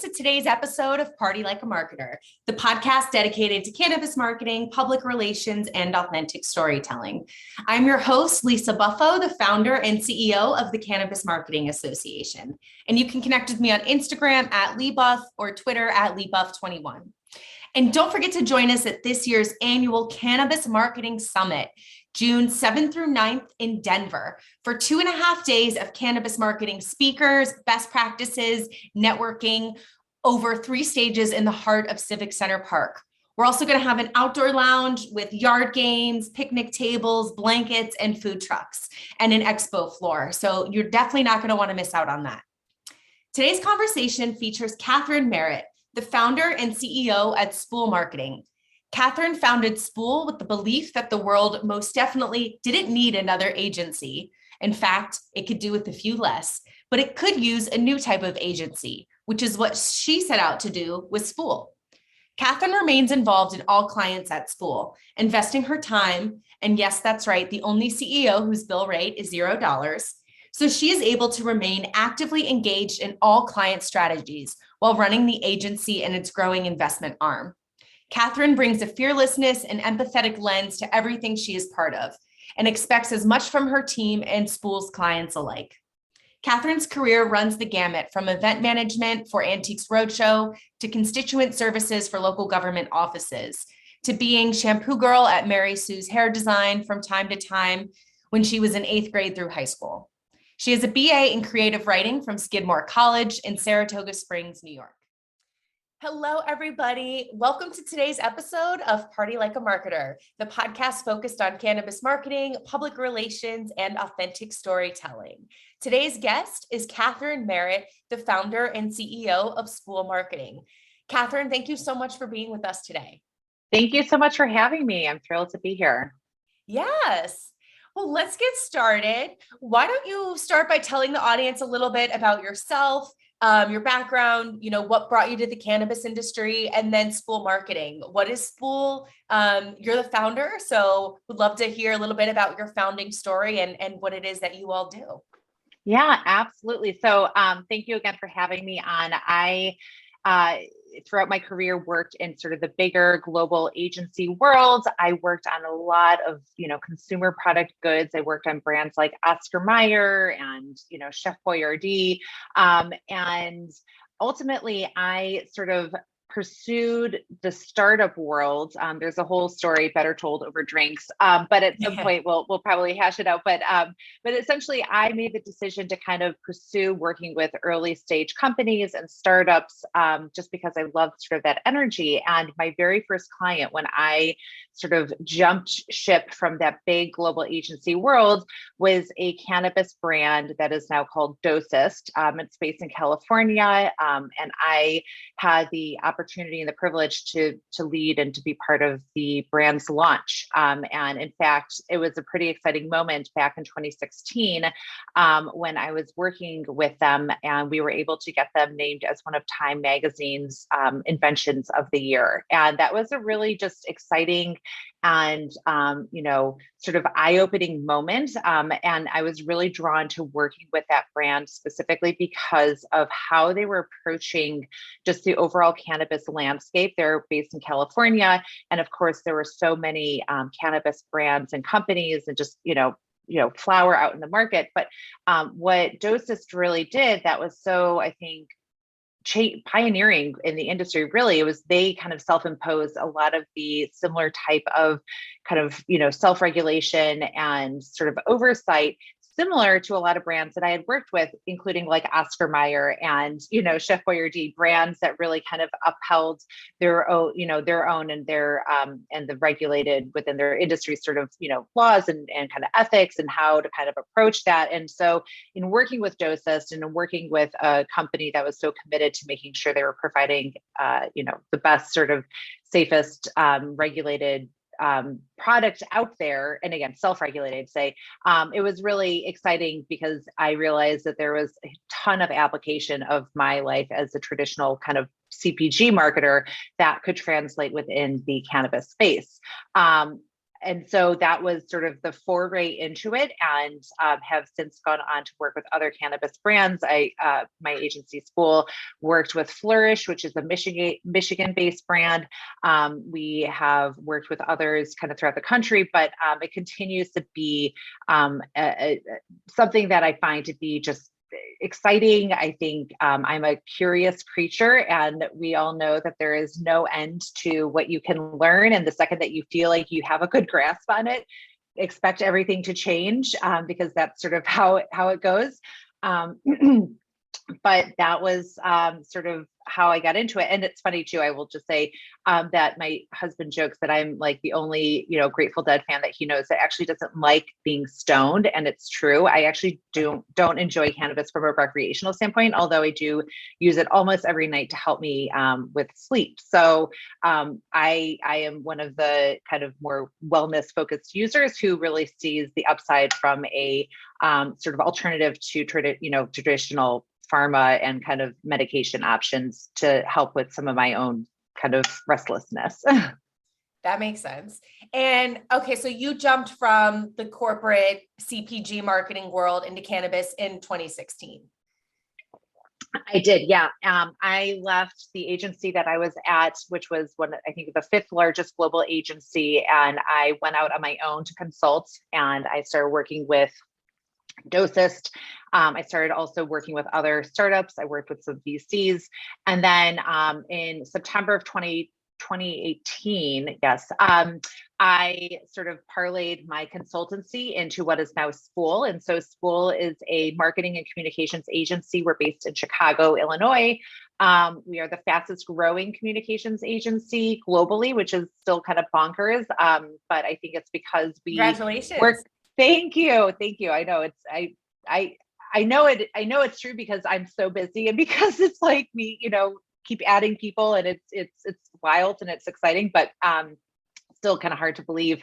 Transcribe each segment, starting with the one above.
to today's episode of Party Like a Marketer, the podcast dedicated to cannabis marketing, public relations, and authentic storytelling. I'm your host, Lisa Buffo, the founder and CEO of the Cannabis Marketing Association. And you can connect with me on Instagram at LeeBuff or Twitter at LeeBuff21. And don't forget to join us at this year's annual Cannabis Marketing Summit, June 7th through 9th in Denver, for 2.5 days of cannabis marketing speakers, best practices, networking, over 3 stages in the heart of Civic Center Park. We're also going to have an outdoor lounge with yard games, picnic tables, blankets, and food trucks, and an expo floor. So you're definitely not going to want to miss out on that. Today's conversation features Catherine Merritt, the founder and CEO at Spool Marketing. Catherine founded Spool with the belief that the world most definitely didn't need another agency. In fact, it could do with a few less, but it could use a new type of agency, which is what she set out to do with Spool. Catherine remains involved in all clients at Spool, investing her time, and yes, that's right, the only CEO whose bill rate is $0. So she is able to remain actively engaged in all client strategies while running the agency and its growing investment arm. Catherine brings a fearlessness and empathetic lens to everything she is part of and expects as much from her team and Spool's clients alike. Catherine's career runs the gamut from event management for Antiques Roadshow to constituent services for local government offices, to being shampoo girl at Mary Sue's Hair Design from time to time when she was in 8th grade through high school. She has a BA in creative writing from Skidmore College in Saratoga Springs, New York. Hello, everybody. Welcome to today's episode of Party Like a Marketer, the podcast focused on cannabis marketing, public relations, and authentic storytelling. Today's guest is Catherine Merritt, the founder and CEO of Spool Marketing. Catherine, thank you so much for being with us today. Thank you so much for having me. I'm thrilled to be here. Yes. Well, let's get started. Why don't you start by telling the audience a little bit about yourself, your background, what brought you to the cannabis industry, and then Spool Marketing. What is Spool? You're the founder, so would love to hear a little bit about your founding story and what it is that you all do. Yeah, absolutely. So thank you again for having me on. I throughout my career worked in sort of the bigger global agency world. I worked on a lot of, consumer product goods. I worked on brands like Oscar Mayer and, Chef Boyardee. And ultimately I sort of pursued the startup world. There's a whole story better told over drinks, but at some point we'll probably hash it out. But essentially, I made the decision to kind of pursue working with early stage companies and startups, just because I loved sort of that energy. And my very first client, when I sort of jumped ship from that big global agency world, was a cannabis brand that is now called Dosist. It's based in California, and I had the opportunity and the privilege to lead and to be part of the brand's launch. And in fact, it was a pretty exciting moment back in 2016 when I was working with them, and we were able to get them named as one of Time Magazine's inventions of the year. And that was a really just exciting and, sort of eye-opening moment. And I was really drawn to working with that brand specifically because of how they were approaching just the overall cannabis landscape. They're based in California. And of course, there were so many cannabis brands and companies and just, flower out in the market. But what Dosist really did that was so, I think, pioneering in the industry, really, it was they kind of self-imposed a lot of the similar type of kind of, self-regulation and sort of oversight, similar to a lot of brands that I had worked with, including like Oscar Mayer and, Chef Boyardee, brands that really kind of upheld their own, and their, and the regulated within their industry sort of, laws and kind of ethics and how to kind of approach that. And so in working with Dosist and in working with a company that was so committed to making sure they were providing, the best sort of safest, regulated product out there, and again, self-regulated, say, it was really exciting because I realized that there was a ton of application of my life as a traditional kind of CPG marketer that could translate within the cannabis space. and so that was sort of the foray into it, and have since gone on to work with other cannabis brands. My agency Spool worked with Flourish, which is a Michigan-based brand. We have worked with others kind of throughout the country, but it continues to be something that I find to be just exciting. I think I'm a curious creature, and we all know that there is no end to what you can learn. And the second that you feel like you have a good grasp on it, expect everything to change, because that's sort of how it goes. But that was sort of how I got into it. And it's funny too, I will just say that my husband jokes that I'm like the only, Grateful Dead fan that he knows that actually doesn't like being stoned. And it's true. I actually don't enjoy cannabis from a recreational standpoint, although I do use it almost every night to help me with sleep. So I am one of the kind of more wellness focused users who really sees the upside from a sort of alternative to traditional pharma and kind of medication options to help with some of my own kind of restlessness. That makes sense. And okay, so you jumped from the corporate CPG marketing world into cannabis in 2016. I did, yeah. I left the agency that I was at, which was I think the fifth largest global agency, and I went out on my own to consult, and I started working with Dosist. I started also working with other startups. I worked with some VCs. And then in September of 2018, yes, I sort of parlayed my consultancy into what is now Spool. And so Spool is a marketing and communications agency. We're based in Chicago, Illinois. We are the fastest growing communications agency globally, which is still kind of bonkers. But I think it's because we Congratulations. work. Thank you. I know I know it's true because I'm so busy, and because it's like we, keep adding people, and it's wild and it's exciting, but still kind of hard to believe.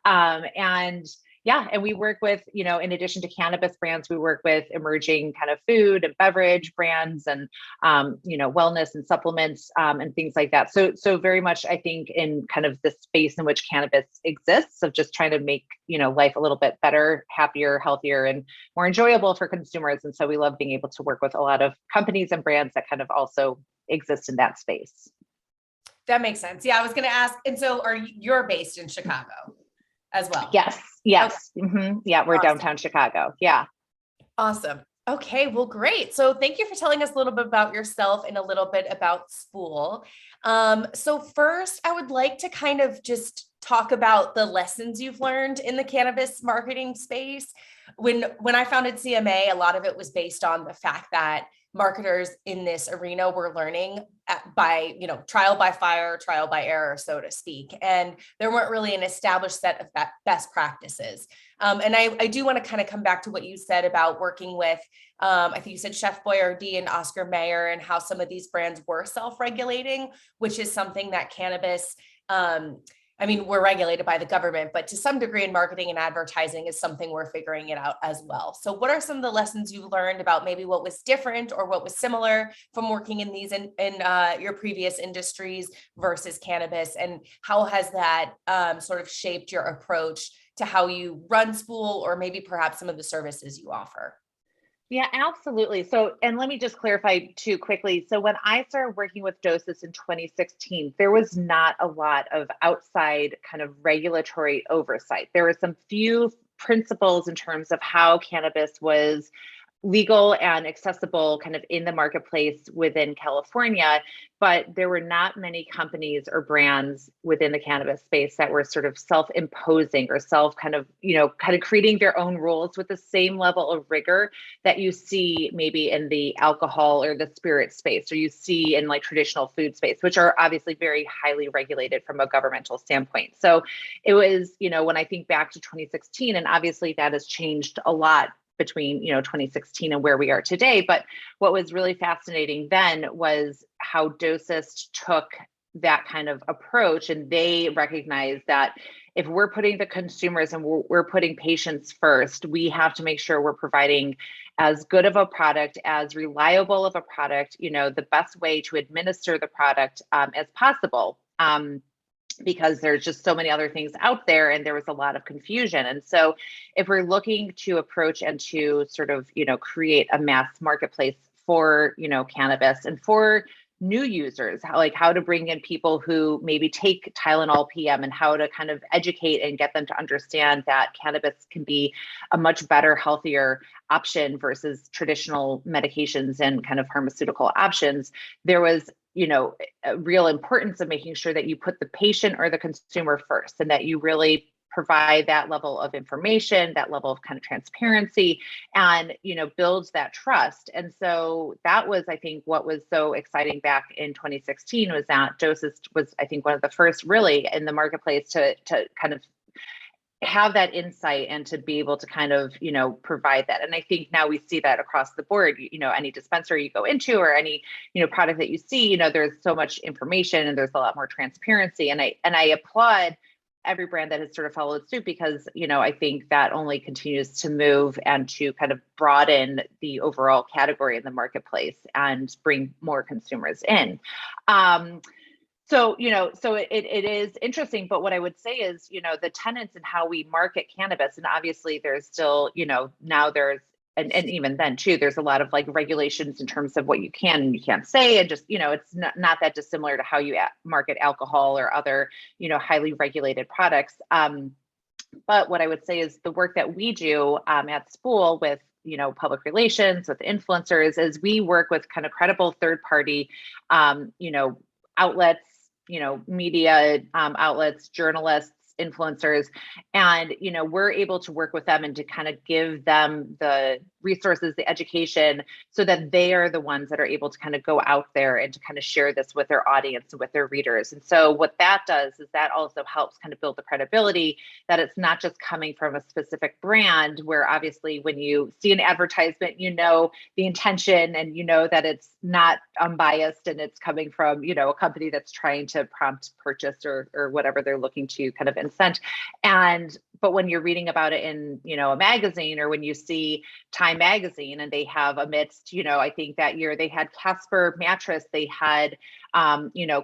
And yeah, and we work with, in addition to cannabis brands, we work with emerging kind of food and beverage brands, and wellness and supplements, and things like that. So very much, I think, in kind of the space in which cannabis exists, of just trying to make, life a little bit better, happier, healthier, and more enjoyable for consumers. And so we love being able to work with a lot of companies and brands that kind of also exist in that space. That makes sense. Yeah, I was going to ask. And so you're based in Chicago as well? Yes. Okay. Mm-hmm. Yeah, we're awesome. Downtown Chicago. Yeah. Awesome. Okay, well, great. So thank you for telling us a little bit about yourself and a little bit about Spool. So first, I would like to kind of just talk about the lessons you've learned in the cannabis marketing space. When I founded CMA, a lot of it was based on the fact that marketers in this arena were learning by, trial by fire, trial by error, so to speak. And there weren't really an established set of best practices. And I do want to kind of come back to what you said about working with, I think you said Chef Boyardee and Oscar Mayer, and how some of these brands were self-regulating, which is something that cannabis, we're regulated by the government, but to some degree in marketing and advertising is something we're figuring it out as well. So what are some of the lessons you learned about maybe what was different or what was similar from working in these in your previous industries versus cannabis? And how has that sort of shaped your approach to how you run Spool, or maybe perhaps some of the services you offer? Yeah, absolutely. So, and let me just clarify too quickly. So when I started working with Dosist in 2016, there was not a lot of outside kind of regulatory oversight. There were some few principles in terms of how cannabis was legal and accessible kind of in the marketplace within California, but there were not many companies or brands within the cannabis space that were sort of self-imposing or kind of creating their own rules with the same level of rigor that you see maybe in the alcohol or the spirit space, or you see in like traditional food space, which are obviously very highly regulated from a governmental standpoint. So it was, when I think back to 2016, and obviously that has changed a lot between 2016 and where we are today. But what was really fascinating then was how Dosist took that kind of approach, and they recognized that if we're putting the consumers and we're putting patients first, we have to make sure we're providing as good of a product, as reliable of a product, the best way to administer the product as possible. because there's just so many other things out there and there was a lot of confusion. And so if we're looking to approach and to sort of, create a mass marketplace for, cannabis and for new users, how to bring in people who maybe take Tylenol PM and how to kind of educate and get them to understand that cannabis can be a much better, healthier option versus traditional medications and kind of pharmaceutical options, there was a real importance of making sure that you put the patient or the consumer first and that you really provide that level of information, that level of kind of transparency, and builds that trust. And so that was, I think, what was so exciting back in 2016 was that Dosist was, I think, one of the first really in the marketplace to kind of have that insight and to be able to kind of, provide that. And I think now we see that across the board, any dispensary you go into or any, product that you see, there's so much information and there's a lot more transparency. And I applaud every brand that has sort of followed suit because, I think that only continues to move and to kind of broaden the overall category in the marketplace and bring more consumers in. So it is interesting, but what I would say is, the tenets and how we market cannabis, and obviously there's still, now there's, and even then too, there's a lot of like regulations in terms of what you can and you can't say, and just, it's not that dissimilar to how you market alcohol or other, highly regulated products. But what I would say is the work that we do at Spool with, public relations, with influencers, is we work with kind of credible third party, outlets, media outlets, journalists, influencers, and we're able to work with them and to kind of give them the resources, the education, so that they are the ones that are able to kind of go out there and to kind of share this with their audience and with their readers. And so what that does is that also helps kind of build the credibility that it's not just coming from a specific brand, where obviously when you see an advertisement, the intention and that it's not unbiased and it's coming from, a company that's trying to prompt purchase or whatever they're looking to kind of incent. But when you're reading about it in, a magazine, or when you see Time magazine and they have amidst, I think that year they had Casper mattress, they had,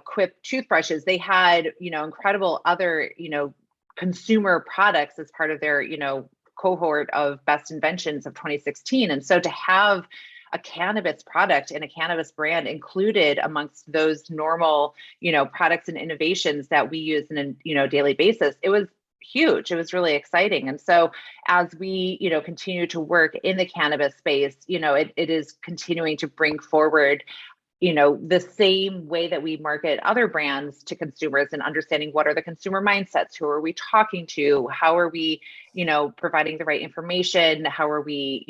Quip toothbrushes, they had, incredible other, consumer products as part of their, cohort of best inventions of 2016. And so to have a cannabis product and a cannabis brand included amongst those normal, products and innovations that we use on a, daily basis, it was huge. It was really exciting. And so as we, continue to work in the cannabis space, it is continuing to bring forward, the same way that we market other brands to consumers, and understanding what are the consumer mindsets, who are we talking to, how are we, providing the right information, how are we,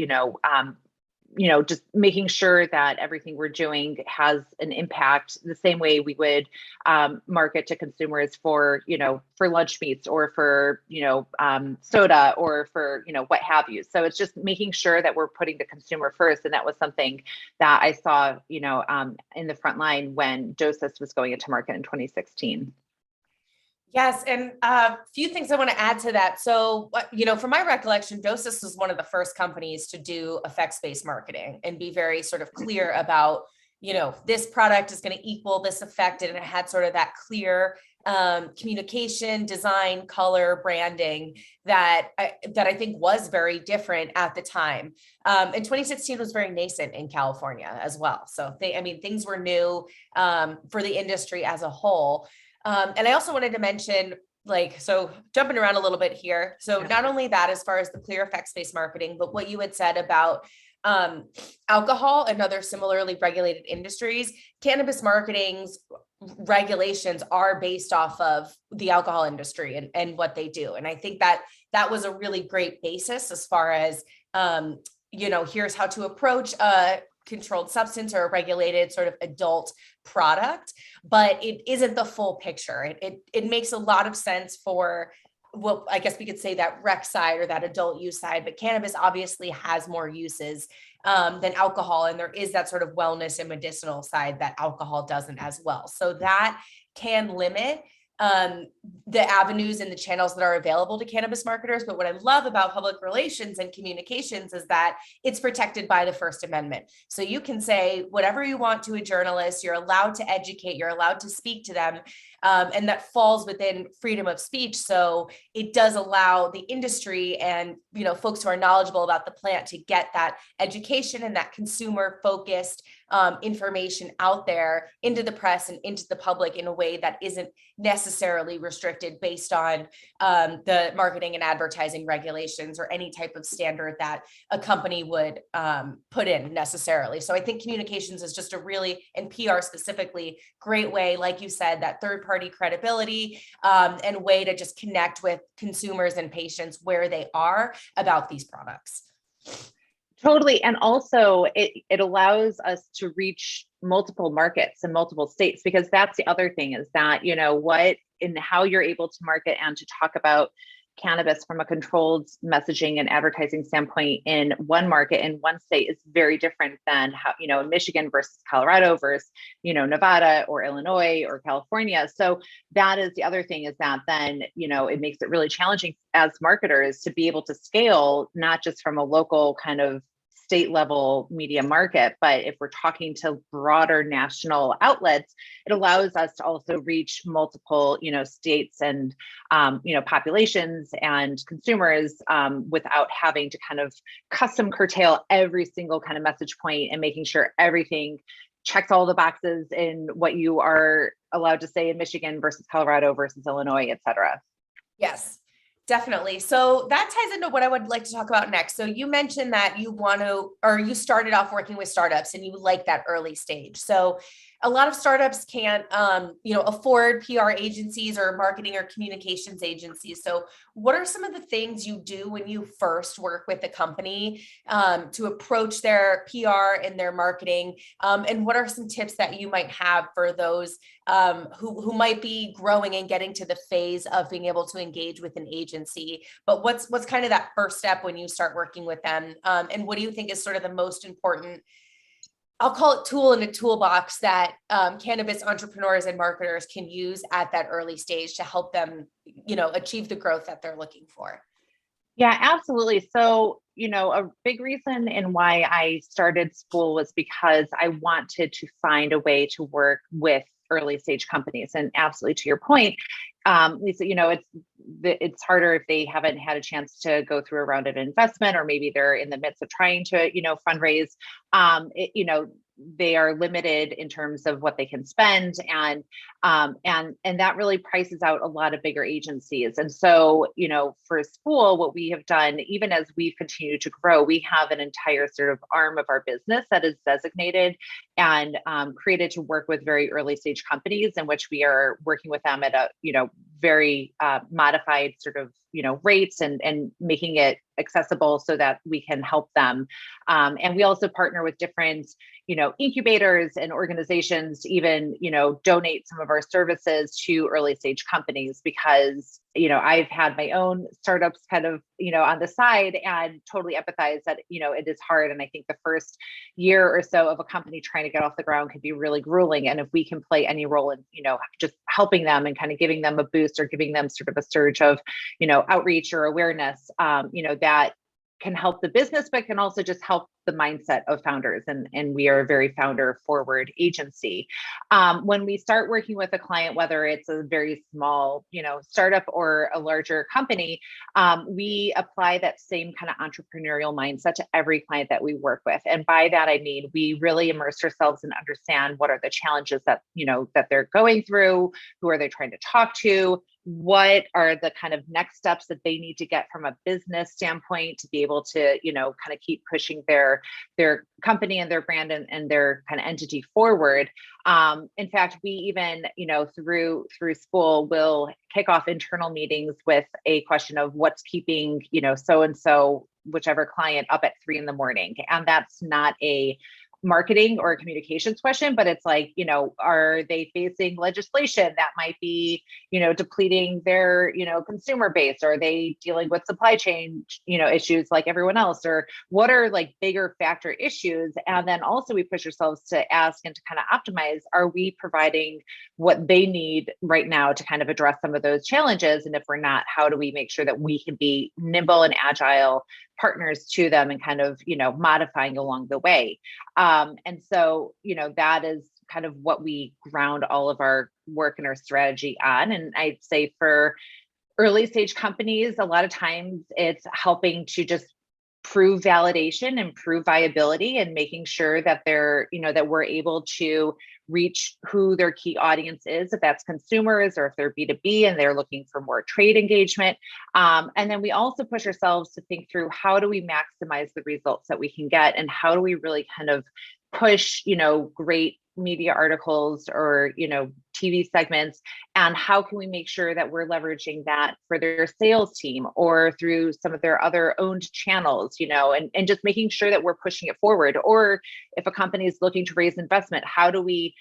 just making sure that everything we're doing has an impact the same way we would market to consumers for, for lunch meats or for, soda or for, what have you. So it's just making sure that we're putting the consumer first. And that was something that I saw, in the front line when Dosist was going into market in 2016. Yes. And a few things I want to add to that. So, from my recollection, Dosist was one of the first companies to do effects-based marketing and be very sort of clear about, this product is going to equal this effect. And it had sort of that clear communication, design, color, branding that I think was very different at the time. And 2016 was very nascent in California as well. So things were new for the industry as a whole. And I also wanted to mention, so jumping around a little bit here. So not only that, as far as the clear effects-based marketing, but what you had said about alcohol and other similarly regulated industries, cannabis marketing's regulations are based off of the alcohol industry and what they do. And I think that was a really great basis as far as, here's how to approach a controlled substance or a regulated sort of adult product, but it isn't the full picture. It makes a lot of sense for, well, I guess we could say that rec side or that adult use side, but cannabis obviously has more uses than alcohol. And there is that sort of wellness and medicinal side that alcohol doesn't as well. So that can limit the avenues and the channels that are available to cannabis marketers. But what I love about public relations and communications is that it's protected by the First Amendment. So you can say whatever you want to a journalist, you're allowed to educate, you're allowed to speak to them. And that falls within freedom of speech. So it does allow the industry and, folks who are knowledgeable about the plant to get that education and that consumer focused information out there into the press and into the public in a way that isn't necessarily restricted based on the marketing and advertising regulations or any type of standard that a company would put in necessarily. So I think communications is just a really, and PR specifically, great way, like you said, that third-party credibility and way to just connect with consumers and patients where they are about these products. Totally. And also it allows us to reach multiple markets and multiple states, because that's the other thing is that, what and how you're able to market and to talk about cannabis from a controlled messaging and advertising standpoint in one market in one state is very different than how, Michigan versus Colorado versus, Nevada or Illinois or California. So that is the other thing is that then, it makes it really challenging as marketers to be able to scale, not just from a local kind of state level media market, but if we're talking to broader national outlets, it allows us to also reach multiple, states and, populations and consumers without having to kind of custom curtail every single kind of message point and making sure everything checks all the boxes in what you are allowed to say in Michigan versus Colorado versus Illinois, et cetera. Yes. Definitely. So that ties into what I would like to talk about next. So you mentioned that you started off working with startups and you like that early stage. So a lot of startups can't, afford PR agencies or marketing or communications agencies. So what are some of the things you do when you first work with a company to approach their PR and their marketing? And what are some tips that you might have for those who might be growing and getting to the phase of being able to engage with an agency? But what's kind of that first step when you start working with them? And what do you think is sort of the most important, I'll call it, tool in a toolbox that cannabis entrepreneurs and marketers can use at that early stage to help them, achieve the growth that they're looking for? Yeah, absolutely. So, a big reason in why I started Spool was because I wanted to find a way to work with early stage companies. And absolutely to your point, Lisa, it's harder if they haven't had a chance to go through a round of investment, or maybe they're in the midst of trying to, fundraise. They are limited in terms of what they can spend, and that really prices out a lot of bigger agencies. And so, for Spool, what we have done, even as we've continued to grow, we have an entire sort of arm of our business that is designated and created to work with very early stage companies, in which we are working with them at a very modified sort of rates and making it accessible so that we can help them. And we also partner with different incubators and organizations to even donate some of our services to early stage companies, because I've had my own startups kind of on the side, and totally empathize that it is hard. And I think the first year or so of a company trying to get off the ground can be really grueling. And if we can play any role in just helping them and kind of giving them a boost or giving them sort of a surge of outreach or awareness, that can help the business, but can also just help the mindset of founders. And we are a very founder forward agency. When we start working with a client, whether it's a very small, startup or a larger company, we apply that same kind of entrepreneurial mindset to every client that we work with. And by that, I mean, we really immerse ourselves and understand what are the challenges that, that they're going through, who are they trying to talk to, what are the kind of next steps that they need to get from a business standpoint to be able to, kind of keep pushing their company and their brand and their kind of entity forward. In fact, we even, through Spool, will kick off internal meetings with a question of what's keeping, so-and-so, whichever client, up at 3 a.m. And that's not a marketing or a communications question, but it's like, are they facing legislation that might be, depleting their, consumer base? Or are they dealing with supply chain, issues like everyone else? Or what are like bigger factor issues? And then also we push ourselves to ask and to kind of optimize, are we providing what they need right now to kind of address some of those challenges? And if we're not, how do we make sure that we can be nimble and agile partners to them and kind of, modifying along the way. And so, that is kind of what we ground all of our work and our strategy on. And I'd say for early stage companies, a lot of times it's helping to just prove validation and prove viability and making sure that that we're able to reach who their key audience is, if that's consumers or if they're B2B and they're looking for more trade engagement. And then we also push ourselves to think through, how do we maximize the results that we can get, and how do we really kind of push, great media articles or, TV segments, and how can we make sure that we're leveraging that for their sales team or through some of their other owned channels, and just making sure that we're pushing it forward. Or if a company is looking to raise investment, how do we,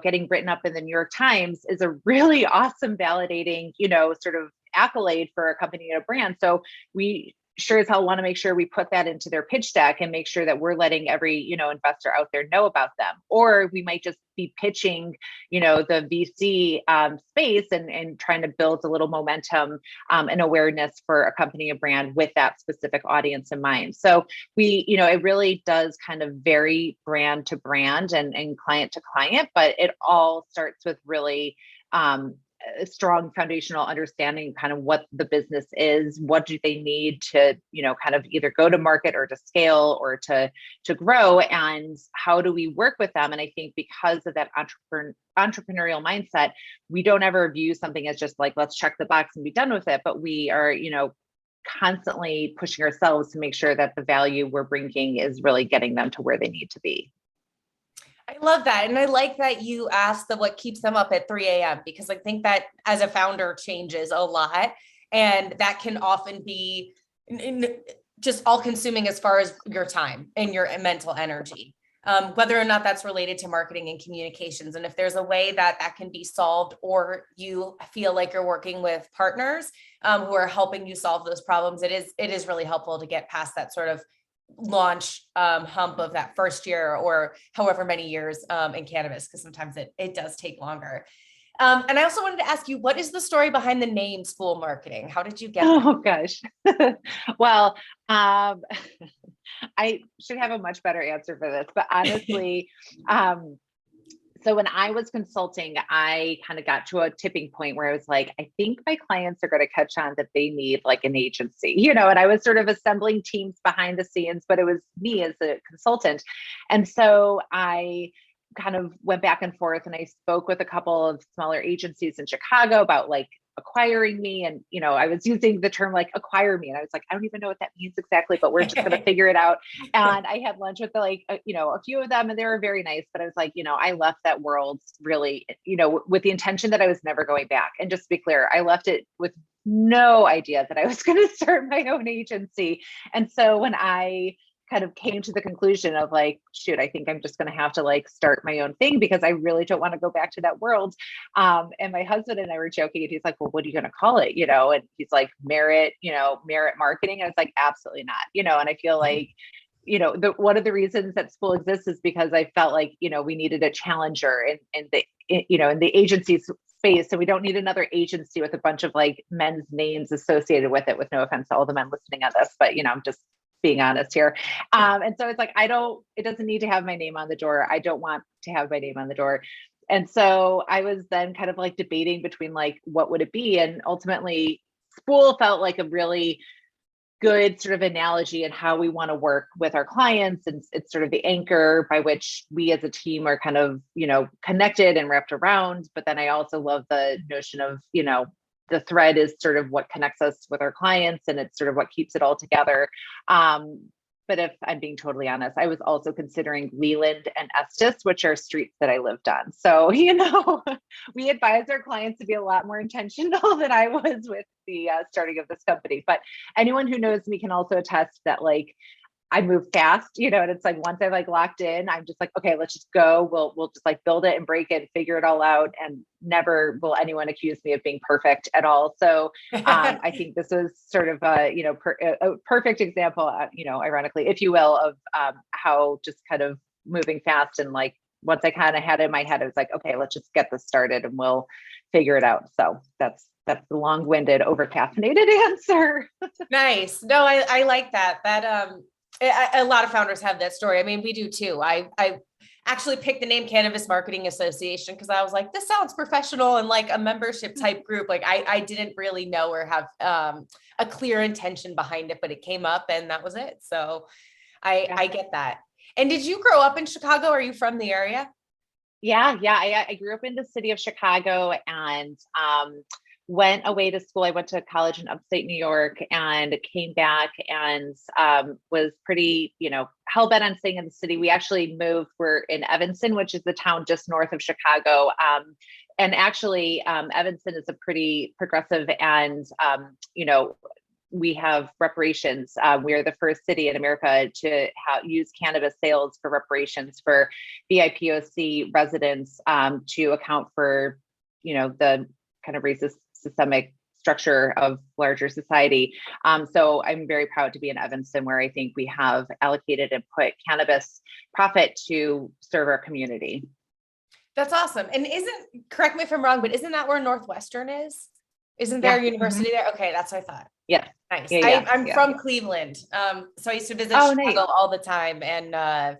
getting written up in the New York Times is a really awesome validating, sort of accolade for a company and a brand. So we sure as hell want to make sure we put that into their pitch deck and make sure that we're letting every, investor out there know about them. Or we might just be pitching, the VC space and trying to build a little momentum and awareness for a company, a brand with that specific audience in mind. So we, it really does kind of vary brand to brand and client to client, but it all starts with really a strong foundational understanding kind of what the business is, what do they need to, kind of either go to market or to scale or to grow, and how do we work with them? And I think because of that entrepreneurial mindset, we don't ever view something as just like, let's check the box and be done with it, but we are, constantly pushing ourselves to make sure that the value we're bringing is really getting them to where they need to be. I love that. And I like that you asked what keeps them up at 3 a.m. because I think that as a founder changes a lot, and that can often be just all consuming as far as your time and your mental energy, whether or not that's related to marketing and communications. And if there's a way that that can be solved, or you feel like you're working with partners who are helping you solve those problems, it is really helpful to get past that sort of launch hump of that first year or however many years in cannabis, because sometimes it does take longer. And I also wanted to ask you, what is the story behind the name Spool Marketing? How did you get that? Oh gosh. Well, I should have a much better answer for this, but honestly, so when I was consulting, I kind of got to a tipping point where I was like, I think my clients are going to catch on that they need like an agency, and I was sort of assembling teams behind the scenes, but it was me as a consultant. And so I kind of went back and forth, and I spoke with a couple of smaller agencies in Chicago about like acquiring me. And, I was using the term like acquire me. And I was like, I don't even know what that means exactly, but we're just going to figure it out. And I had lunch with a few of them, and they were very nice, but I was like, I left that world really, with the intention that I was never going back. And just to be clear, I left it with no idea that I was going to start my own agency. And so when I kind of came to the conclusion of like, shoot, I think I'm just going to have to like start my own thing because I really don't want to go back to that world. And my husband and I were joking, and he's like, well, what are you going to call it? And he's like, merit marketing. And I was like, absolutely not, and I feel like, one of the reasons that Spool exists is because I felt like, we needed a challenger in the agency space. So we don't need another agency with a bunch of like men's names associated with it, with no offense to all the men listening on this, but I'm just being honest here. And so it's like, it doesn't need to have my name on the door. I don't want to have my name on the door. And so I was then kind of like debating between like, what would it be? And ultimately Spool felt like a really good sort of analogy in how we want to work with our clients. And it's sort of the anchor by which we as a team are kind of, connected and wrapped around. But then I also love the notion of, the thread is sort of what connects us with our clients, and it's sort of what keeps it all together. But if I'm being totally honest, I was also considering Leland and Estes, which are streets that I lived on. So, we advise our clients to be a lot more intentional than I was with the starting of this company. But anyone who knows me can also attest that like, I move fast, and it's like once I've like locked in, I'm just like, okay, let's just go. We'll just like build it and break it and figure it all out. And never will anyone accuse me of being perfect at all. So I think this was sort of a perfect example, ironically, if you will, of how just kind of moving fast and like once I kind of had it in my head, I was like, okay, let's just get this started and we'll figure it out. So that's the long-winded, over-caffeinated answer. Nice. No, I like that. A lot of founders have that story. I mean, we do too. I actually picked the name Cannabis Marketing Association because I was like, this sounds professional and like a membership type group. Like I didn't really know or have a clear intention behind it, but it came up and that was it. So I get that. And did you grow up in Chicago? Are you from the area? Yeah. I grew up in the city of Chicago and went away to school. I went to college in upstate New York and came back and was pretty, hell bent on staying in the city. We actually moved. We're in Evanston, which is the town just north of Chicago. And actually, Evanston is a pretty progressive and, we have reparations. We are the first city in America to use cannabis sales for reparations for BIPOC residents to account for, the kind of racist systemic structure of larger society. So I'm very proud to be in Evanston, where I think we have allocated and put cannabis profit to serve our community. That's awesome. And correct me if I'm wrong, but isn't that where Northwestern is? Isn't there a university there? Okay, that's what I thought. Yeah. Nice. Yeah, I'm from Cleveland. So I used to visit Oh, Chicago nice. all the time. And and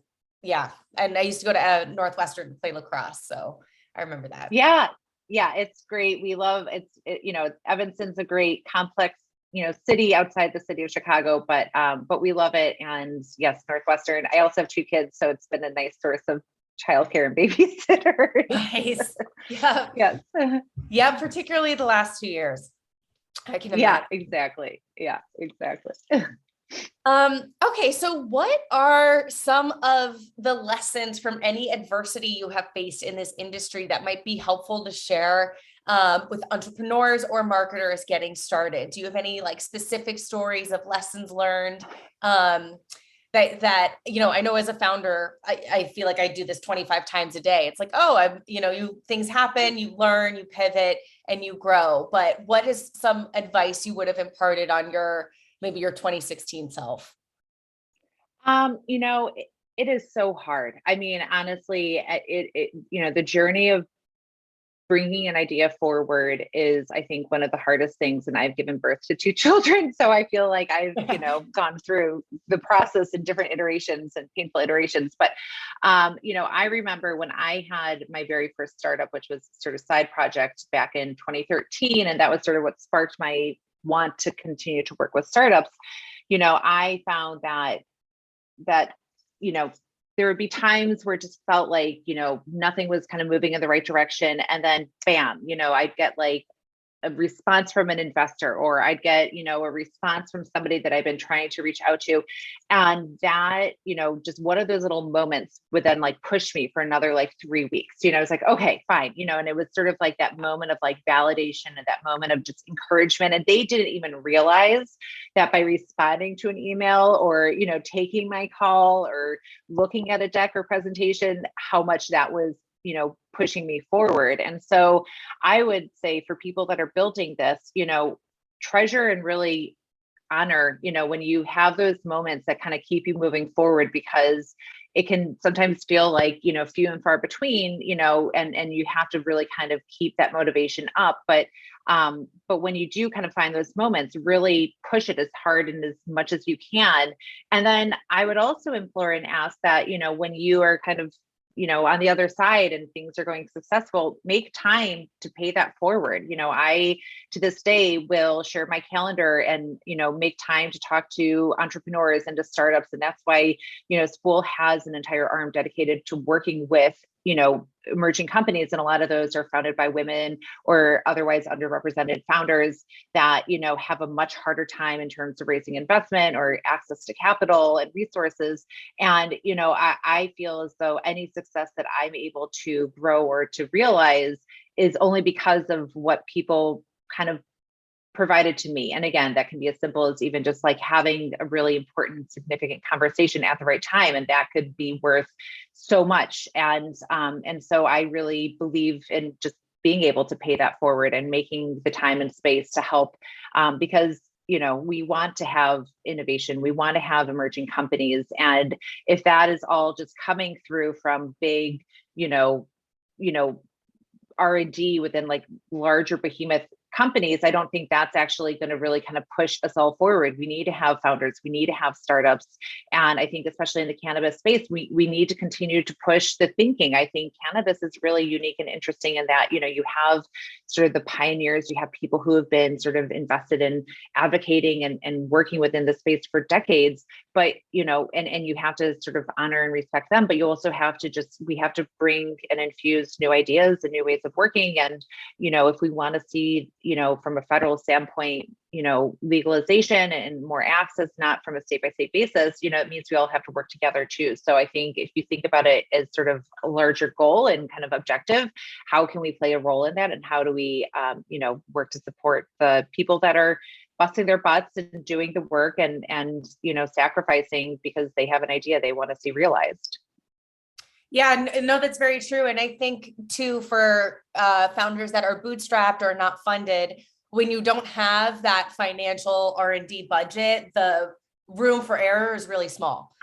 I used to go to Northwestern to play lacrosse. So I remember that. Yeah, it's great. We love Evanston's a great complex, city outside the city of Chicago, but we love it. And yes, Northwestern. I also have 2 kids, so it's been a nice source of childcare and babysitter. Nice. Yeah. Yes. Yeah, particularly the last 2 years. I can imagine. Yeah, exactly. Yeah, exactly. Okay, so what are some of the lessons from any adversity you have faced in this industry that might be helpful to share with entrepreneurs or marketers getting started? Do you have any like specific stories of lessons learned? That I know as a founder, I feel like I do this 25 times a day. It's like, oh, things happen, you learn, you pivot, and you grow. But what is some advice you would have imparted on maybe your 2016 self? It is so hard. I mean, honestly, the journey of bringing an idea forward is, I think, one of the hardest things. And I've given birth to 2 children. So I feel like I've, gone through the process in different iterations and painful iterations. But, I remember when I had my very first startup, which was sort of side project back in 2013. And that was sort of what sparked my want to continue to work with startups. I found that, there would be times where it just felt like, nothing was kind of moving in the right direction. And then bam, I'd get like a response from an investor, or I'd get, a response from somebody that I've been trying to reach out to. And that, just one of those little moments would then like push me for another like 3 weeks. I was like, okay, fine. And it was sort of like that moment of like validation and that moment of just encouragement. And they didn't even realize that by responding to an email or, taking my call or looking at a deck or presentation, how much that was pushing me forward. And so I would say for people that are building this, treasure and really honor, when you have those moments that kind of keep you moving forward, because it can sometimes feel like, few and far between, and you have to really kind of keep that motivation up. But when you do kind of find those moments, really push it as hard and as much as you can. And then I would also implore and ask that, when you are kind of on the other side and things are going successful, make time to pay that forward. I, to this day, will share my calendar and, make time to talk to entrepreneurs and to startups. And that's why, Spool has an entire arm dedicated to working with, emerging companies. And a lot of those are founded by women or otherwise underrepresented founders that, have a much harder time in terms of raising investment or access to capital and resources. And, I feel as though any success that I'm able to grow or to realize is only because of what people kind of provided to me. And again, that can be as simple as even just like having a really important, significant conversation at the right time. And that could be worth so much. And so I really believe in just being able to pay that forward and making the time and space to help, because we want to have innovation. We want to have emerging companies. And if that is all just coming through from big, R&D within like larger behemoth companies, I don't think that's actually going to really kind of push us all forward. We need to have founders, we need to have startups. And I think especially in the cannabis space, we need to continue to push the thinking. I think cannabis is really unique and interesting in that, you have sort of the pioneers, you have people who have been sort of invested in advocating and working within the space for decades, but, and you have to sort of honor and respect them, but you also have to we have to bring and infuse new ideas and new ways of working. And, if we want to see, from a federal standpoint, legalization and more access, not from a state by state basis, it means we all have to work together too. So I think if you think about it as sort of a larger goal and kind of objective, how can we play a role in that? And how do we, work to support the people that are busting their butts and doing the work and, sacrificing because they have an idea they want to see realized. Yeah, no, that's very true. And I think too, for founders that are bootstrapped or not funded, when you don't have that financial R&D budget, the room for error is really small.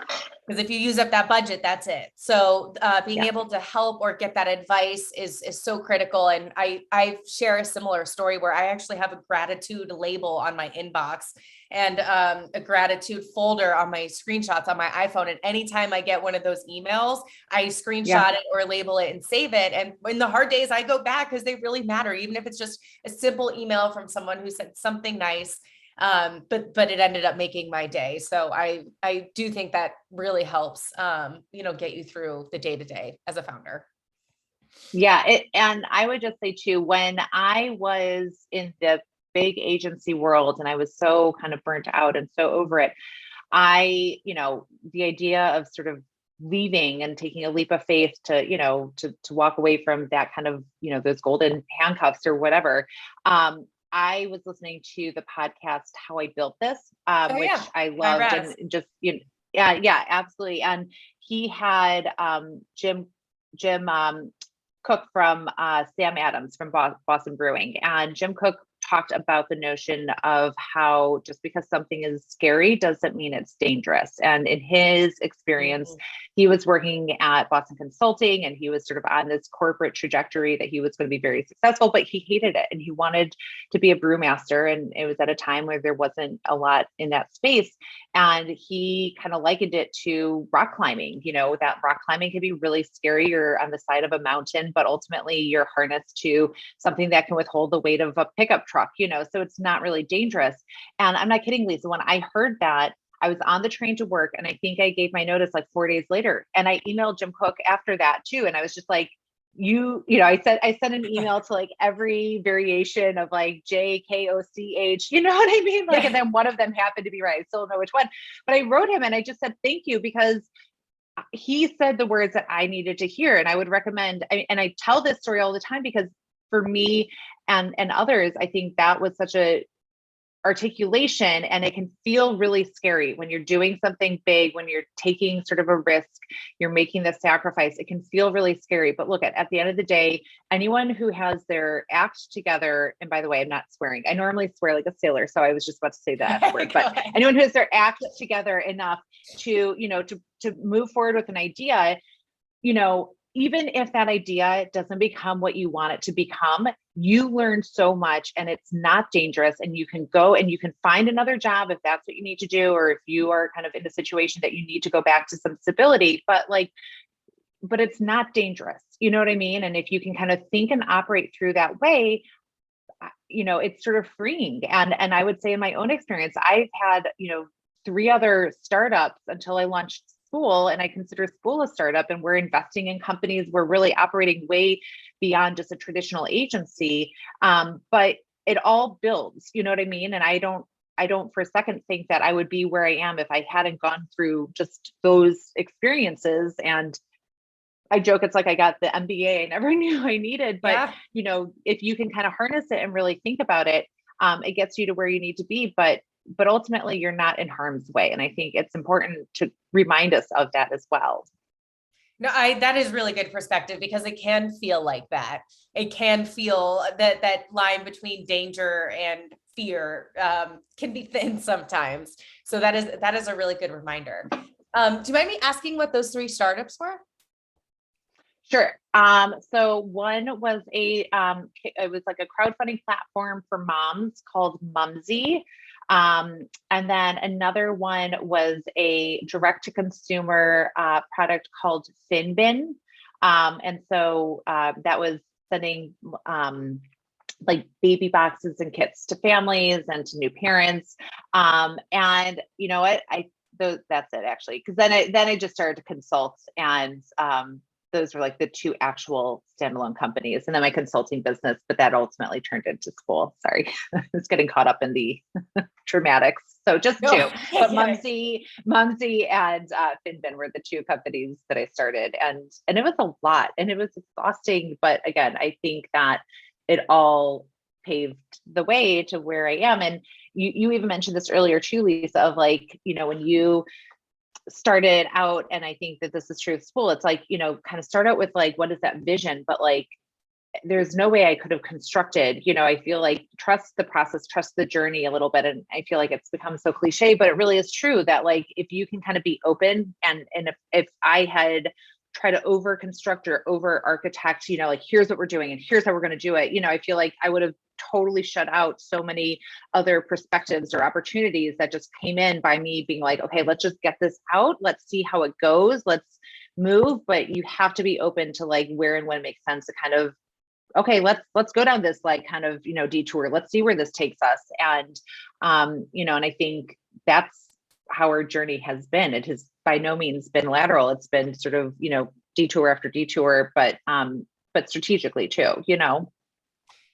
Because if you use up that budget, that's it. So being able to help or get that advice is so critical. And I share a similar story where I actually have a gratitude label on my inbox and a gratitude folder on my screenshots on my iPhone. And anytime I get one of those emails, I screenshot it or label it and save it. And in the hard days, I go back because they really matter, even if it's just a simple email from someone who said something nice. But it ended up making my day. So I do think that really helps, get you through the day to day as a founder. Yeah. And I would just say too, when I was in the big agency world and I was so kind of burnt out and so over it, the idea of sort of leaving and taking a leap of faith to walk away from that kind of, those golden handcuffs or whatever. I was listening to the podcast, How I Built This, which I loved and just, yeah, absolutely. And he had Jim Cook from Sam Adams from Boston Brewing. And Jim Cook talked about the notion of how just because something is scary doesn't mean it's dangerous. And in his experience, he was working at Boston Consulting and he was sort of on this corporate trajectory that he was going to be very successful, but he hated it and he wanted to be a brewmaster. And it was at a time where there wasn't a lot in that space. And he kind of likened it to rock climbing, that rock climbing can be really scary. You're on the side of a mountain, but ultimately you're harnessed to something that can withhold the weight of a pickup truck, so it's not really dangerous. And I'm not kidding, Lisa, when I heard that, I was on the train to work and I think I gave my notice like 4 days later. And I emailed Jim Cook after that too. And I was just like, I sent an email to like every variation of like JKOCH, you know what I mean? Like, and then one of them happened to be right. I still don't know which one, but I wrote him and I just said, thank you, because he said the words that I needed to hear. And I would recommend, and I tell this story all the time because for me and others, I think that was such a articulation, and it can feel really scary when you're doing something big, when you're taking sort of a risk, you're making the sacrifice. It can feel really scary. But look, at the end of the day, anyone who has their act together, and by the way, I'm not swearing. I normally swear like a sailor, so I was just about to say that word. But anyone who has their act together enough to, to move forward with an idea, even if that idea doesn't become what you want it to become, you learn so much and it's not dangerous, and you can go and you can find another job if that's what you need to do, or if you are kind of in a situation that you need to go back to some stability, but it's not dangerous. You know what I mean? And if you can kind of think and operate through that way, it's sort of freeing. And I would say in my own experience, I've had, 3 other startups until I launched Spool, and I consider Spool a startup, and we're investing in companies. We're really operating way beyond just a traditional agency. But it all builds, you know what I mean? And I don't for a second think that I would be where I am if I hadn't gone through just those experiences. And I joke, it's like I got the MBA I never knew I needed, but if you can kind of harness it and really think about it, it gets you to where you need to be, but ultimately you're not in harm's way. And I think it's important to remind us of that as well. No, that is really good perspective, because it can feel like that. It can feel that line between danger and fear can be thin sometimes. So that is a really good reminder. Do you mind me asking what those 3 startups were? Sure. So one was it was like a crowdfunding platform for moms called Mumsy. And then another one was a direct to consumer product called Finbin. And so that was sending like baby boxes and kits to families and to new parents. And you know what, that's it actually. Cause then I just started to consult, and those were like the 2 actual standalone companies, and then my consulting business, but that ultimately turned into school. Sorry, I was getting caught up in the dramatics. So just 2, but Mumsy and Finbin were the 2 companies that I started, and it was a lot, and it was exhausting. But again, I think that it all paved the way to where I am. And you even mentioned this earlier too, Lisa, of like, you know, when you started out, and I think that this is true of school, it's like, you know, kind of start out with like, what is that vision? But like, there's no way I could have constructed, you know, I feel like trust the process, trust the journey a little bit. And I feel like it's become so cliche, but it really is true that like, if you can kind of be open, and if I had tried to over construct or over architect, you know, like, here's what we're doing and here's how we're going to do it, you know, I feel like I would have totally shut out so many other perspectives or opportunities that just came in by me being like, okay, let's just get this out. Let's see how it goes. Let's move. But you have to be open to like where and when it makes sense to kind of, okay, let's go down this like kind of, you know, detour. Let's see where this takes us. And, you know, and I think that's how our journey has been. It has by no means been lateral. It's been sort of, you know, detour after detour, but strategically too, you know?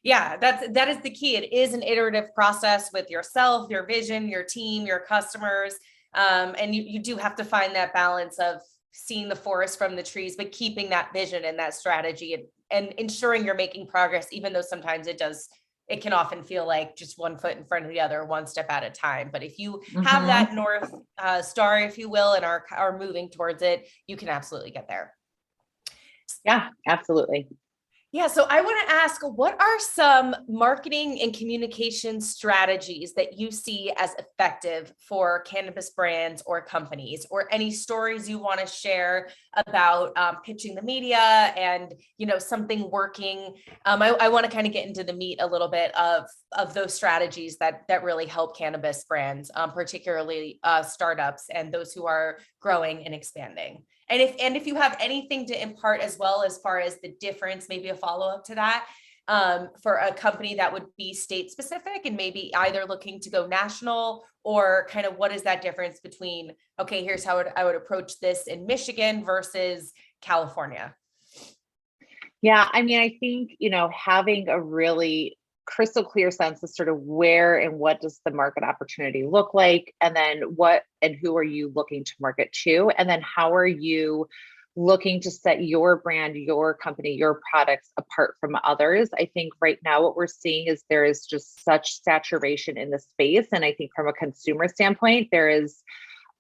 Yeah, that is the key. It is an iterative process with yourself, your vision, your team, your customers. And you do have to find that balance of seeing the forest from the trees, but keeping that vision and that strategy, and ensuring you're making progress, even though sometimes it can often feel like just one foot in front of the other, one step at a time. But if you have that North Star, if you will, and are moving towards it, you can absolutely get there. Yeah, absolutely. Yeah, so I want to ask, what are some marketing and communication strategies that you see as effective for cannabis brands or companies, or any stories you want to share about pitching the media and, you know, something working? I want to kind of get into the meat a little bit of those strategies that really help cannabis brands, particularly startups and those who are growing and expanding. And if you have anything to impart as well, as far as the difference, maybe a follow-up to that, for a company that would be state specific and maybe either looking to go national, or kind of what is that difference between, okay, here's how I would approach this in Michigan versus California. Yeah, I mean, I think, you know, having a really crystal clear sense of sort of where and what does the market opportunity look like, and then what and who are you looking to market to, and then how are you looking to set your brand, your company, your products apart from others. I think right now what we're seeing is there is just such saturation in the space, and I think from a consumer standpoint there is,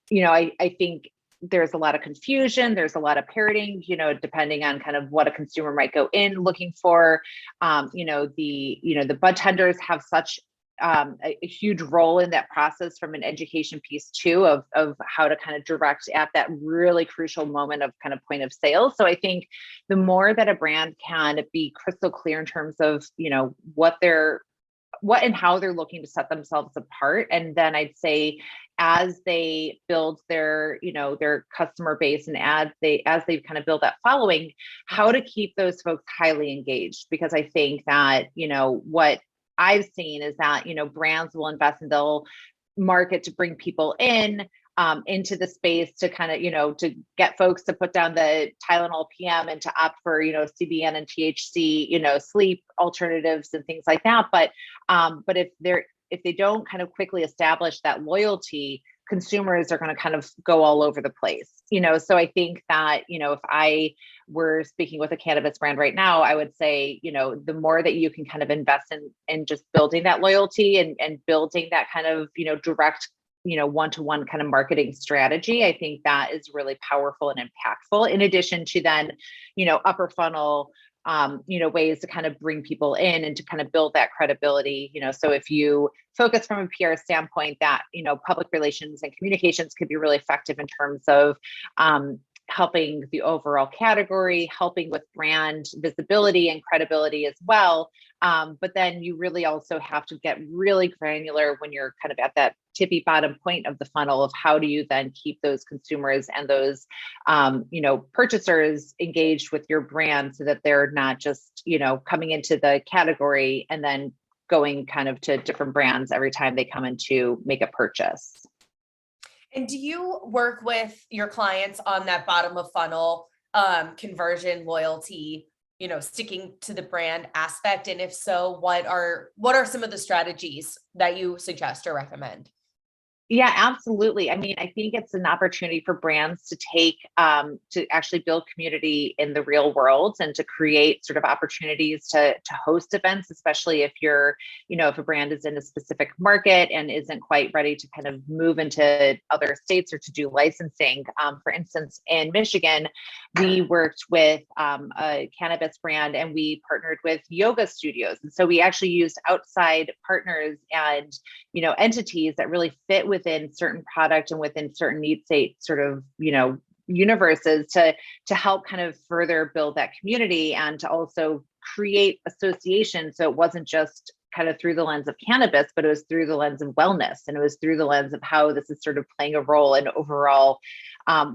you know, I think there's a lot of confusion. There's a lot of parroting, you know, depending on kind of what a consumer might go in looking for. The bud tenders have such a huge role in that process from an education piece too, of how to kind of direct at that really crucial moment of kind of point of sale. So I think the more that a brand can be crystal clear in terms of, you know, what and how they're looking to set themselves apart. And then I'd say as they build their, you know, their customer base, and as they kind of build that following, how to keep those folks highly engaged. Because I think that, you know, what I've seen is that, you know, brands will invest and they'll market to bring people into the space to kind of, you know, to get folks to put down the Tylenol PM and to opt for, you know, CBN and THC, you know, sleep alternatives and things like that. But if they don't kind of quickly establish that loyalty, consumers are going to kind of go all over the place, so I think that, if I were speaking with a cannabis brand right now, I would say, the more that you can kind of invest in just building that loyalty and building that kind of, direct, one-to-one kind of marketing strategy, I think that is really powerful and impactful, in addition to then, upper funnel, ways to kind of bring people in and to kind of build that credibility, so if you focus from a PR standpoint, that, public relations and communications could be really effective in terms of, helping the overall category, helping with brand visibility and credibility as well. But then you really also have to get really granular when you're kind of at that tippy bottom point of the funnel of how do you then keep those consumers and those, purchasers engaged with your brand so that they're not just, coming into the category and then going kind of to different brands every time they come in to make a purchase. And do you work with your clients on that bottom of funnel conversion, loyalty, sticking to the brand aspect? And if so, what are some of the strategies that you suggest or recommend? Yeah, absolutely. I mean, I think it's an opportunity for brands to take, to actually build community in the real world and to create sort of opportunities to host events, especially if you're, if a brand is in a specific market and isn't quite ready to kind of move into other states or to do licensing. For instance, in Michigan, we worked with a cannabis brand and we partnered with yoga studios. And so we actually used outside partners and, entities that really fit within certain product and within certain need state sort of, universes to help kind of further build that community and to also create association. So it wasn't just kind of through the lens of cannabis, but it was through the lens of wellness. And it was through the lens of how this is sort of playing a role in overall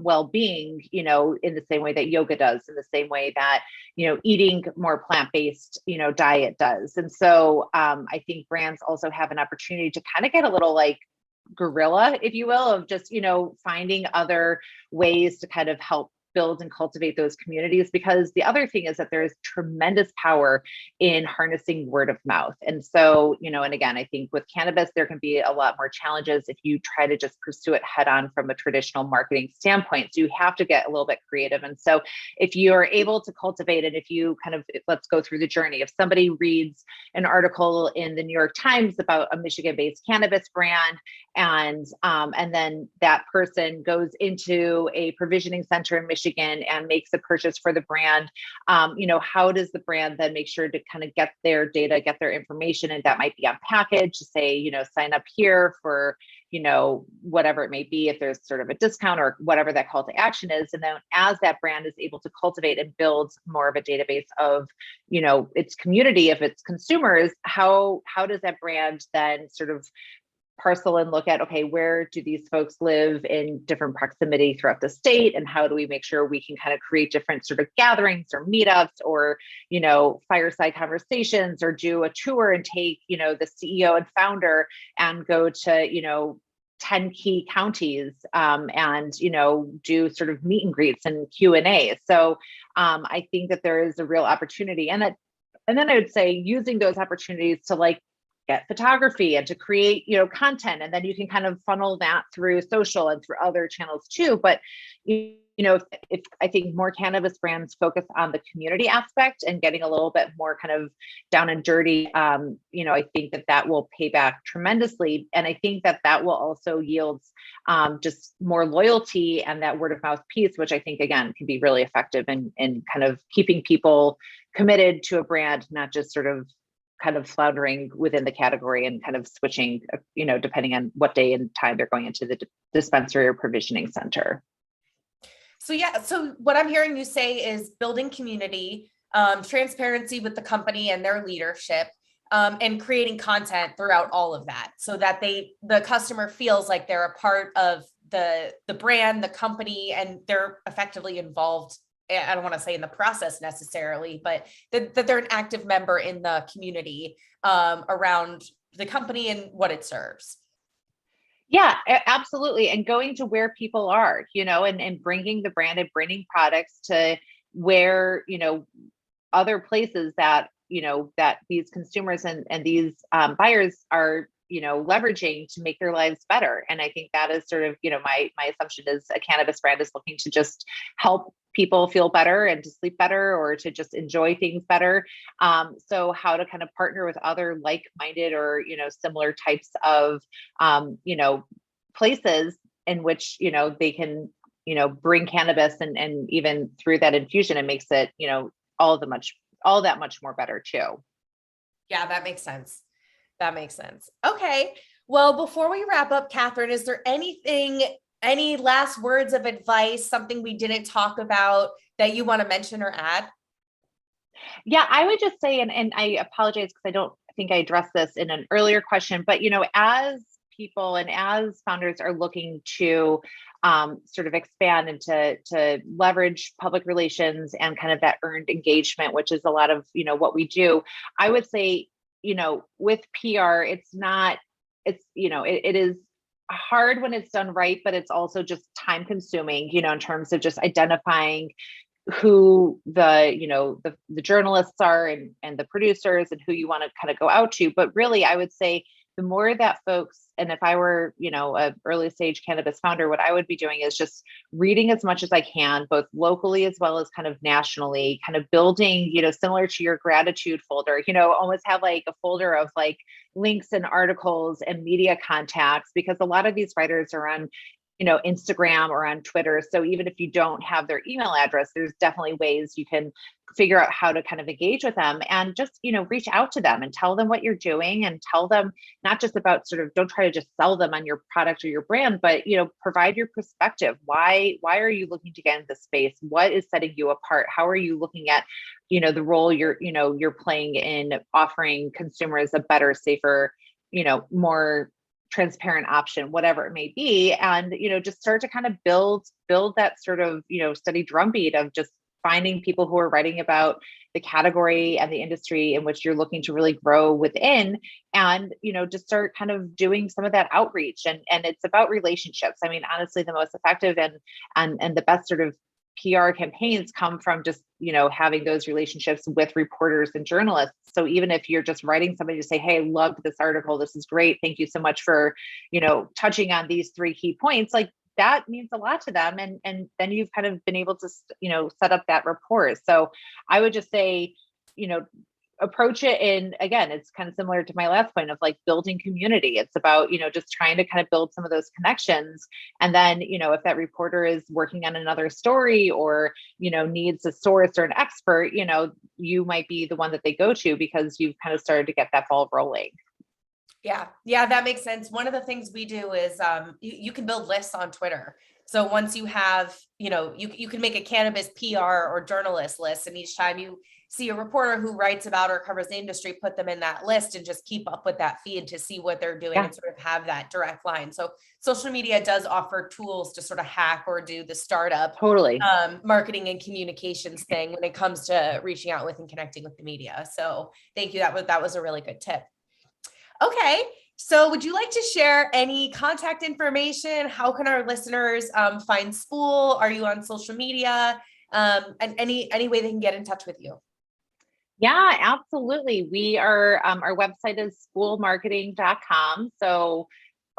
well-being, in the same way that yoga does, in the same way that, eating more plant-based, diet does. And so I think brands also have an opportunity to kind of get a little like guerrilla, if you will, of just, finding other ways to kind of help build and cultivate those communities. Because the other thing is that there is tremendous power in harnessing word of mouth. And so, and again, I think with cannabis, there can be a lot more challenges if you try to just pursue it head on from a traditional marketing standpoint. So you have to get a little bit creative. And so if you're able to cultivate it, if you kind of, let's go through the journey. If somebody reads an article in the New York Times about a Michigan-based cannabis brand, and then that person goes into a provisioning center in Michigan and makes a purchase for the brand, how does the brand then make sure to kind of get their data, get their information, and that might be on package to say, sign up here for, whatever it may be, if there's sort of a discount or whatever that call to action is. And then as that brand is able to cultivate and build more of a database of, its community, of its consumers, how does that brand then sort of parcel and look at, okay, where do these folks live in different proximity throughout the state? And how do we make sure we can kind of create different sort of gatherings or meetups or, fireside conversations, or do a tour and take, the CEO and founder and go to, 10 key counties and, do sort of meet and greets and Q&A. So I think that there is a real opportunity, and then I would say using those opportunities to like get photography and to create, content. And then you can kind of funnel that through social and through other channels too. But, if I think more cannabis brands focus on the community aspect and getting a little bit more kind of down and dirty, I think that will pay back tremendously. And I think that will also yield just more loyalty and that word of mouth piece, which I think, again, can be really effective in kind of keeping people committed to a brand, not just sort of kind of floundering within the category and kind of switching, depending on what day and time they're going into the dispensary or provisioning center. So what I'm hearing you say is building community, transparency with the company and their leadership, and creating content throughout all of that so that the customer feels like they're a part of the brand, the company, and they're effectively involved. I don't want to say in the process necessarily, but that they're an active member in the community around the company and what it serves. Yeah, absolutely. And going to where people are, and bringing the brand and bringing products to where, other places that, that these consumers and these buyers are, leveraging to make their lives better. And I think that is sort of, my assumption is a cannabis brand is looking to just help people feel better and to sleep better or to just enjoy things better. So how to kind of partner with other like-minded or, similar types of, places in which, they can, bring cannabis and even through that infusion, it makes it, all that much more better too. Yeah, that makes sense. That makes sense. Okay. Well, before we wrap up, Catherine, is there any last words of advice, something we didn't talk about that you want to mention or add? Yeah, I would just say, and I apologize because I don't think I addressed this in an earlier question, but as people and as founders are looking to sort of expand and to leverage public relations and kind of that earned engagement, which is a lot of what we do, I would say with PR, it is hard when it's done right, but it's also just time consuming, in terms of just identifying who the journalists are and the producers and who you want to kind of go out to. But really, I would say the more that folks, and if I were, a early stage cannabis founder, what I would be doing is just reading as much as I can, both locally as well as kind of nationally, kind of building, similar to your gratitude folder, almost have like a folder of like links and articles and media contacts, because a lot of these writers are on Instagram or on Twitter. So even if you don't have their email address, there's definitely ways you can figure out how to kind of engage with them and just, reach out to them and tell them what you're doing and tell them not just about sort of, don't try to just sell them on your product or your brand, but, provide your perspective. Why are you looking to get into the space? What is setting you apart? How are you looking at, the role you're playing in offering consumers a better, safer, more transparent option, whatever it may be. And, just start to kind of build that sort of, steady drumbeat of just finding people who are writing about the category and the industry in which you're looking to really grow within. And, just start kind of doing some of that outreach. And it's about relationships. I mean, honestly, the most effective and the best sort of PR campaigns come from just, having those relationships with reporters and journalists. So even if you're just writing somebody to say, hey, loved this article, this is great, thank you so much for, touching on these 3 key points, like that means a lot to them. And then you've kind of been able to, set up that rapport. So I would just say, approach it in, again, it's kind of similar to my last point of like building community. It's about, just trying to kind of build some of those connections. And then, if that reporter is working on another story or, needs a source or an expert, you might be the one that they go to because you've kind of started to get that ball rolling. Yeah. Yeah, that makes sense. One of the things we do is you can build lists on Twitter. So once you have, you can make a cannabis PR or journalist list, and each time you see a reporter who writes about or covers the industry, put them in that list and just keep up with that feed to see what they're doing and sort of have that direct line. So social media does offer tools to sort of hack or do the startup Totally. Marketing and communications thing when it comes to reaching out with and connecting with the media. So thank you. That was a really good tip. Okay. So would you like to share any contact information? How can our listeners find Spool? Are you on social media? And any way they can get in touch with you? Yeah, absolutely. We are, our website is spoolmarketing.com. So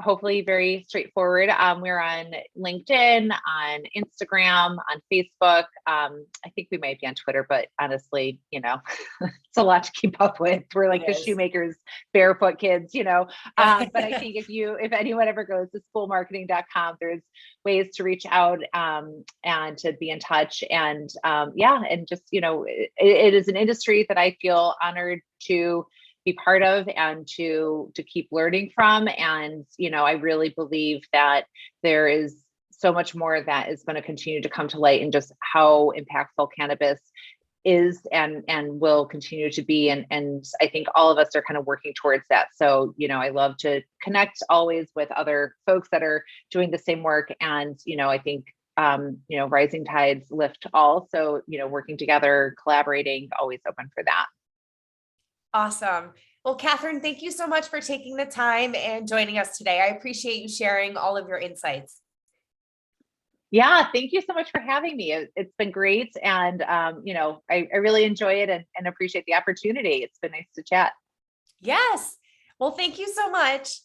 hopefully very straightforward. We're on LinkedIn, on Instagram, on Facebook. I think we might be on Twitter, but honestly, it's a lot to keep up with. We're like the shoemakers, barefoot kids, but I think if anyone ever goes to spoolmarketing.com, there's ways to reach out and to be in touch. And and just, it is an industry that I feel honored to be part of and to keep learning from. And, I really believe that there is so much more that is going to continue to come to light in just how impactful cannabis is and will continue to be. And I think all of us are kind of working towards that. So, I love to connect always with other folks that are doing the same work. And, I think, rising tides lift all. So, working together, collaborating, always open for that. Awesome. Well, Catherine, thank you so much for taking the time and joining us today. I appreciate you sharing all of your insights. Yeah, thank you so much for having me. It's been great. And, I really enjoy it and appreciate the opportunity. It's been nice to chat. Yes. Well, thank you so much.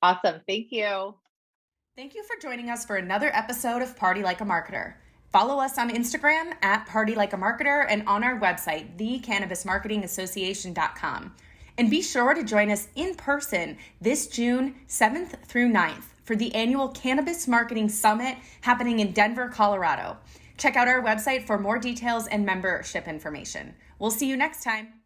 Awesome. Thank you. Thank you for joining us for another episode of Party Like a Marketer. Follow us on Instagram at Party Like a Marketer and on our website, thecannabismarketingassociation.com. And be sure to join us in person this June 7th through 9th for the annual Cannabis Marketing Summit happening in Denver, Colorado. Check out our website for more details and membership information. We'll see you next time.